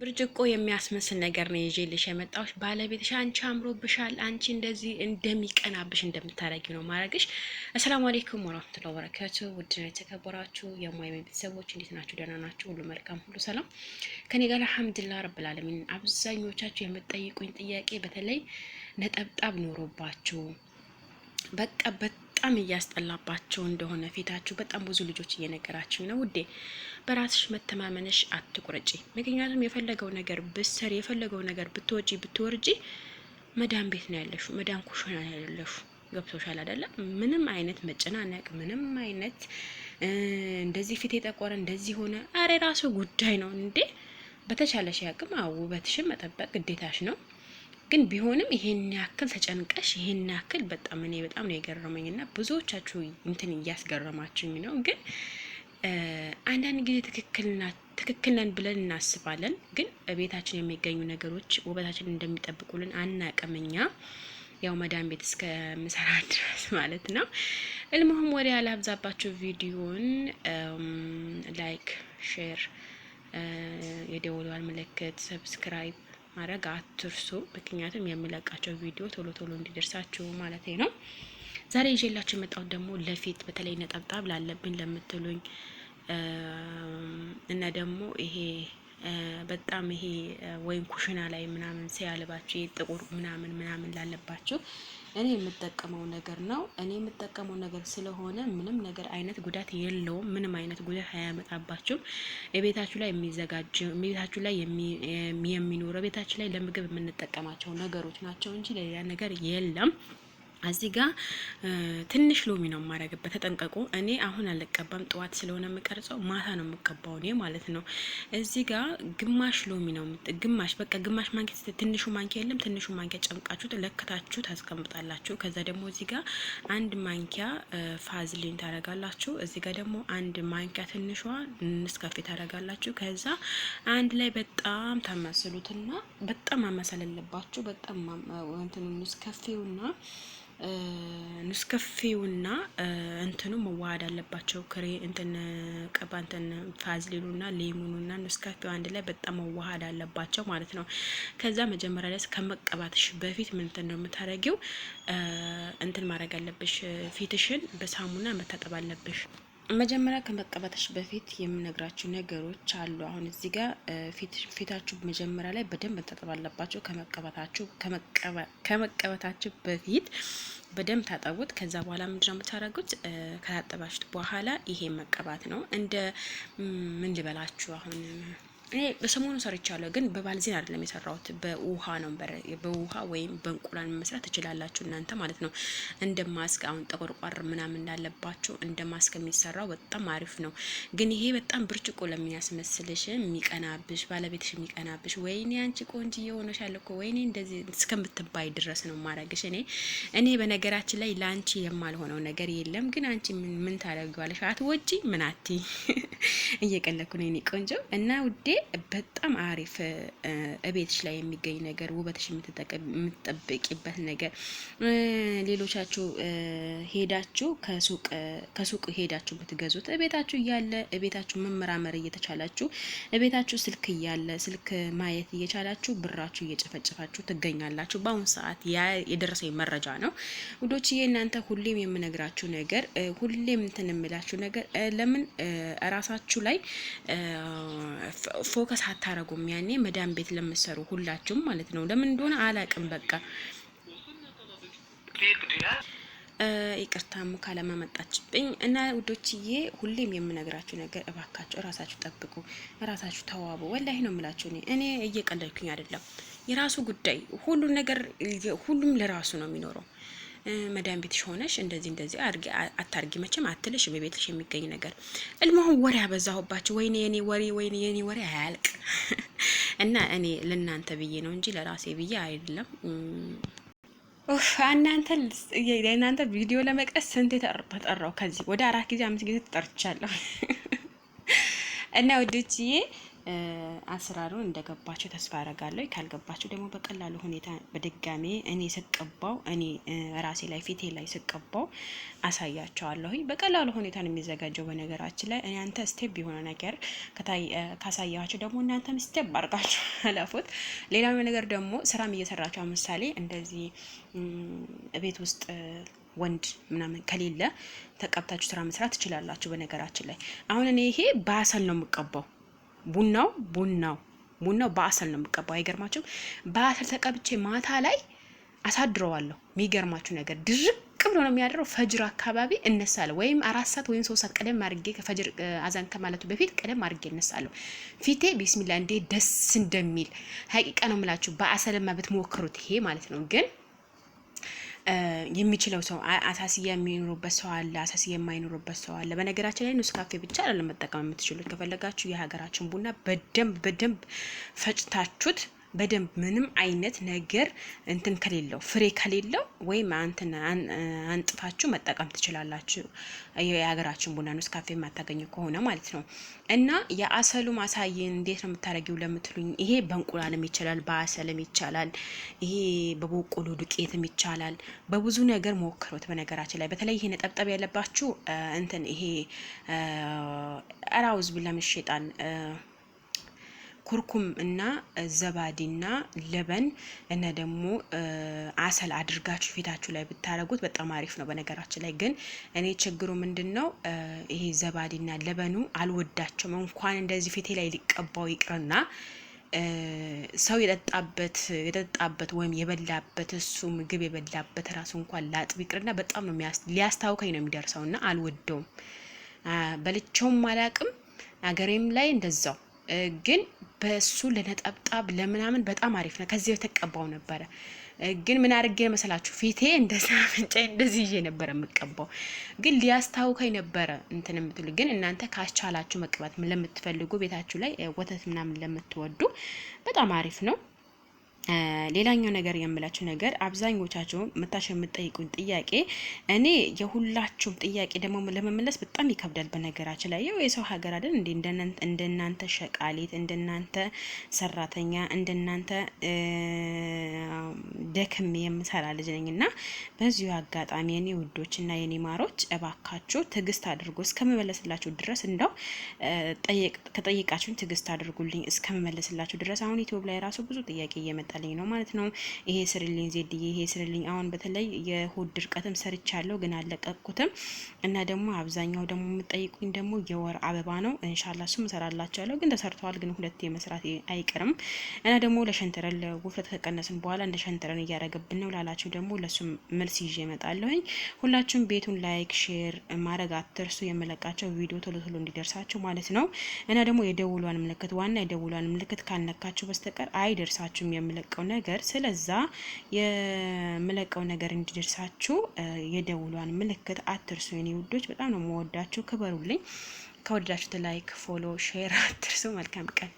ብርጭቆ የሚያስመስል ነገር ነው ይዤልሽ የመጣሁሽ። ባለቤትሽ አንቺ አምሮብሻል፣ አንቺ እንደዚህ እንደሚቀናብሽ እንደምታረጊ ነው ማረግሽ። አሰላሙ አለይኩም ወራህመቱላሂ ወበረካቱ። ውድና የተከበራችሁ የማይ ቤተሰቦች እንዴት ናችሁ? ደህና ናችሁ? ሁሉ መልካም፣ ሁሉ ሰላም ከኔ ጋር አልሐምዱሊላህ ረብል ዓለሚን። አብዛኞቻችሁ የምትጠይቁኝ ጥያቄ በተለይ ነጠብጣብ ኖሮባችሁ በቃ በጣም እያስጠላባቸው እንደሆነ ፊታችሁ በጣም ብዙ ልጆች እየነገራችሁ ነው። ውዴ በራስሽ መተማመንሽ አትቁረጪ። ምክንያቱም የፈለገው ነገር ብትሰሪ የፈለገው ነገር ብትወጪ ብትወርጂ መዳን ቤት ነው ያለሹ፣ መዳን ኩሽና ነው ያለሹ። ገብቶሻል አይደለ? ምንም አይነት መጨናነቅ፣ ምንም አይነት እንደዚህ ፊት የጠቆረ እንደዚህ ሆነ፣ አሬ ራሱ ጉዳይ ነው እንዴ። በተቻለሽ ያቅም ውበትሽን መጠበቅ ግዴታሽ ነው። ግን ቢሆንም ይሄን ያክል ተጨንቀሽ ይሄን ያክል በጣም ነው የገረመኝና ብዙዎቻችሁ እንትን እያስገረማችሁኝ ነው። ግን አንዳንድ ጊዜ ትክክል ነን ብለን እናስባለን። ግን ቤታችን የሚገኙ ነገሮች ውበታችን እንደሚጠብቁልን አናቅምኛ። ያው መዳን ቤት እስከ ምሰራ ድረስ ማለት ነው። እልሙህም ወደ ያላብዛባችሁ ቪዲዮን ላይክ፣ ሼር፣ የደወሏን ምልክት ሰብስክራይብ ማድረግ አትርሱ። ምክንያቱም የሚለቃቸው ቪዲዮ ቶሎ ቶሎ እንዲደርሳችሁ ማለት ነው። ዛሬ ይዤላችሁ የመጣሁት ደግሞ ለፊት በተለይ ነጠብጣብ ላለብኝ ለምትሉኝ እና ደግሞ ይሄ በጣም ይሄ ወይም ኩሽና ላይ ምናምን ሲያልባችሁ ጥቁር ምናምን ላለባችሁ እኔ የምጠቀመው ነገር ነው። እኔ የምጠቀመው ነገር ስለሆነ ምንም ነገር አይነት ጉዳት የለውም። ምንም አይነት ጉዳት አያመጣባችሁም። የቤታችሁ ላይ የሚዘጋጅ ቤታችሁ ላይ የሚኖር ቤታችሁ ላይ ለምግብ የምንጠቀማቸው ነገሮች ናቸው እንጂ ሌላ ነገር የለም። እዚህ ጋር ትንሽ ሎሚ ነው የማረግበት፣ ተጠንቀቁ። እኔ አሁን አልቀባም፣ ጠዋት ስለሆነ የምቀርጸው ማታ ነው የምቀባው እኔ ማለት ነው። እዚህ ጋር ግማሽ ሎሚ ነው ግማሽ ማንኪያ፣ ትንሹ ማንኪያ የለም፣ ትንሹ ማንኪያ ጨምቃችሁ ለክታችሁ ታስቀምጣላችሁ። ከዛ ደግሞ እዚህ ጋር አንድ ማንኪያ ፋዝሊን ታረጋላችሁ። እዚህ ጋር ደግሞ አንድ ማንኪያ ትንሿ ንስካፌ ታረጋላችሁ። ከዛ አንድ ላይ በጣም ታማስሉትና በጣም ማመሰለለባችሁ። በጣም እንትኑ ንስከፌውና እንትኑ መዋሃድ አለባቸው። ክሬ እንትን ቀባንተን ፋዝሊኑና ሌሙኑና ንስከፌው አንድ ላይ በጣም መዋሃድ አለባቸው ማለት ነው። ከዛ መጀመሪያ ላይ ከመቀባትሽ በፊት ምን ነው የምታረጊው? እንትን ማድረግ አለብሽ። ፊትሽን በሳሙና መታጠብ አለብሽ። መጀመሪያ ከመቀባትሽ በፊት የምነግራችሁ ነገሮች አሉ። አሁን እዚህ ጋር ፊታችሁ መጀመሪያ ላይ በደንብ መታጠብ አለባችሁ። ከመቀባታችሁ በፊት በደንብ ታጠቡት። ከዛ በኋላ ምንድነው የምታረጉት? ከታጠባችሁት በኋላ ይሄ መቀባት ነው። እንደ ምን ልበላችሁ አሁን እኔ በሰሞኑ ሰርቻለሁ፣ ግን በባልዚን አይደለም የሰራሁት፣ በውሃ ነው። በውሃ ወይም በእንቁላል መስራት ትችላላችሁ እናንተ ማለት ነው። እንደ ማስክ አሁን ጠቆርቋር ምናምን እንዳለባችሁ እንደ ማስክ የሚሰራው በጣም አሪፍ ነው። ግን ይሄ በጣም ብርጭቆ ለሚያስመስልሽ የሚቀናብሽ ባለቤትሽ የሚቀናብሽ ወይኔ አንቺ ቆንጆ ሆነሻል እኮ ወይኔ እንደዚህ እስከምትባይ ድረስ ነው ማረግሽ። እኔ በነገራችን ላይ ላንቺ የማልሆነው ነገር የለም። ግን አንቺ ምን ታደርጊዋለሽ? አትወጪ ምን አቲ እየቀለኩ ነው የኔ ቆንጆ እና ውዴ በጣም አሪፍ እቤትሽ ላይ የሚገኝ ነገር ውበትሽ የምትጠብቂበት ነገር። ሌሎቻችሁ ሄዳችሁ ከሱቅ ሄዳችሁ ብትገዙት እቤታችሁ እያለ እቤታችሁ መመራመር እየተቻላችሁ እቤታችሁ ስልክ እያለ ስልክ ማየት እየቻላችሁ ብራችሁ እየጨፈጨፋችሁ ትገኛላችሁ። በአሁኑ ሰዓት ያ የደረሰኝ መረጃ ነው ውዶችዬ። እናንተ ሁሌም የምነግራችሁ ነገር ሁሌም እንትን የምላችሁ ነገር ለምን ራሳችሁ ላይ ፎከስ አታረጉም? ያኔ መዳን ቤት ለምትሰሩ ሁላችሁም ማለት ነው። ለምን እንደሆነ አላቅም። በቃ ይቅርታም ካለማመጣችብኝ እና ውዶችዬ፣ ሁሌም የምነግራችሁ ነገር እባካችሁ እራሳችሁ ጠብቁ፣ እራሳችሁ ተዋቡ። ወላሂ ነው የምላችሁ። እኔ እየቀለድኩኝ አይደለም። የራሱ ጉዳይ ሁሉም ነገር ሁሉም ለራሱ ነው የሚኖረው። መዳን ቤትሽ ሆነሽ እንደዚህ አታርጊ መቼም አትልሽ። በቤትሽ የሚገኝ ነገር እልማሁን ወሬ ያበዛሁባችሁ። ወይኔ የኔ ወሬ አያልቅ እና እኔ ለእናንተ ብዬ ነው እንጂ ለራሴ ብዬ አይደለም። እናንተ ቪዲዮ ለመቅረጽ ስንት ተጠራው? ከዚህ ወደ 4 ጊዜ 5 ጊዜ ተጠርቻለሁ። እና ወዶችዬ አሰራሩን እንደገባችሁ ተስፋ አረጋለሁ። ካልገባችሁ ደግሞ በቀላሉ ሁኔታ በድጋሜ እኔ ስቀባው እኔ ራሴ ላይ ፊቴ ላይ ስቀባው አሳያቸዋለሁ። በቀላሉ ሁኔታ ነው የሚዘጋጀው። በነገራችን ላይ እኔ አንተ ስቴፕ የሆነ ነገር ካሳያችሁ ደግሞ እናንተም ስቴፕ አርጋችሁ አላፉት። ሌላው ነገር ደግሞ ስራም እየሰራችሁ ምሳሌ እንደዚህ ቤት ውስጥ ወንድ ምናምን ከሌለ ተቀብታችሁ ስራ መስራት ትችላላችሁ። በነገራችን ላይ አሁን እኔ ይሄ በአሰል ነው የምቀባው። ቡናው በአሰል ነው የምቀባው። አይገርማችሁም? በአሰል ተቀብቼ ማታ ላይ አሳድረዋለሁ። የሚገርማችሁ ነገር ድርቅ ብሎ ነው የሚያድረው። ፈጅር አካባቢ እነሳለሁ፣ ወይም 4 ሰዓት ወይም 3 ሰዓት ቀደም አድርጌ ከፈጅር አዛን ከማለቱ በፊት ቀደም አድርጌ እነሳለሁ። ፊቴ ቢስሚላ እንዴት ደስ እንደሚል ሀቂቃ ነው የምላችሁ። በአሰልማ ብትሞክሩት ይሄ ማለት ነው ግን የሚችለው ሰው አሳሲያ የሚኖርበት ሰው አለ፣ አሳሲያ የማይኖርበት ሰው አለ። በነገራችን ላይ ኔስካፌ ብቻ አይደለም መጠቀም የምትችሉት። ከፈለጋችሁ የሀገራችን ቡና በደንብ ፈጭታችሁት በደንብ ምንም አይነት ነገር እንትን ከሌለው ፍሬ ከሌለው ወይም አንጥፋችሁ መጠቀም ትችላላችሁ። የሀገራችን ቡና ኔስካፌ የማታገኙ ከሆነ ማለት ነው። እና የአሰሉ ማሳየን እንዴት ነው የምታረጊው ለምትሉኝ፣ ይሄ በእንቁላልም ይቻላል፣ በአሰልም ይቻላል፣ ይሄ በበቆሎ ዱቄትም ይቻላል። በብዙ ነገር ሞክሩት። በነገራችን ላይ በተለይ ይሄ ነጠብጠብ ያለባችሁ እንትን ይሄ አራውዝ ብለምሽጣን ኩርኩም እና ዘባዲና ለበን እና ደግሞ አሰል አድርጋችሁ ፊታችሁ ላይ ብታረጉት በጣም አሪፍ ነው። በነገራችን ላይ ግን እኔ ችግሩ ምንድነው ይሄ ዘባዲና ለበኑ አልወዳቸውም። እንኳን እንደዚህ ፊቴ ላይ ሊቀባው ይቅርና ሰው የጠጣበት ወይም የበላበት እሱ ምግብ የበላበት ራሱ እንኳን ላጥብ ይቅርና በጣም ነው ሊያስታውከኝ ነው የሚደርሰውና አልወደውም። በልቼውም አላቅም። አገሬም ላይ እንደዛው ግን በሱ ለነጠብጣብ ለምናምን በጣም አሪፍ ነው። ከዚህ የተቀባው ነበረ ግን ምን አድርጌ መሰላችሁ ፊቴ እንደዛ ፍንጫይ እንደዚህ ይዤ ነበር የምቀባው። ግን ሊያስታውከኝ ነበረ እንትን የምትሉ ግን እናንተ ካስቻላችሁ መቀባት ለምትፈልጉ ቤታችሁ ላይ ወተት ምናምን ለምትወዱ በጣም አሪፍ ነው። ሌላኛው ነገር የምላችሁ ነገር አብዛኞቻችሁ የምትጠይቁኝ ጥያቄ እኔ የሁላችሁም ጥያቄ ደግሞ ለመመለስ በጣም ይከብዳል። በነገራችን ላይ የሰው ሀገር አይደል እንደናንተ ሸቃሊት እንደናንተ ሰራተኛ እንደናንተ ደክም የምሰራ ልጅ ነኝና በዚሁ አጋጣሚ የኔ ውዶችና የኔ ማሮች እባካችሁ ትግስት አድርጉ እስከመመለስላችሁ ድረስ እንደው ከጠይቃችሁኝ ትግስት አድርጉልኝ እስከመመለስላችሁ ድረስ። አሁን ዩቲዩብ ላይ ራሱ ብዙ ጥያቄ እየመጣልኝ ነው ማለት ነው። ይሄ ስርልኝ ዜድዬ ይሄ ስርልኝ። አሁን በተለይ የሆድ ድርቀትም ሰርቻለሁ ግን አለቀቅኩትም። እና ደግሞ አብዛኛው ደግሞ የምጠይቁኝ ደግሞ የወር አበባ ነው። ኢንሻአላህ እሱም እሰራላችኋለሁ ግን ተሰርቷል ግን ሁለቴ መስራት አይቀርም። እና ደግሞ ለሸንተረል ውፍረት ከቀነስን በኋላ እንደ ሸንተረን እያረገብን ነው ላላችሁ ደግሞ ለሱም መልስ ይዤ እመጣለሁኝ። ሁላችሁም ቤቱን ላይክ ሼር ማድረግ አትርሱ፣ የመለቃቸው ቪዲዮ ቶሎ እንዲደርሳችሁ ማለት ነው። እና ደግሞ የደውሏን ምልክት ዋና የደውሏን ምልክት ካልነካችሁ በስተቀር አይደርሳችሁም የምለቀው ነገር። ስለዛ የምለቀው ነገር እንዲደርሳችሁ የደውሏን ምልክት አትርሱ የኔ ውዶች። በጣም ነው የምወዳችሁ፣ ክበሩልኝ። ከወደዳችሁት ላይክ ፎሎ ሼር አትርሱ። መልካም ቀን።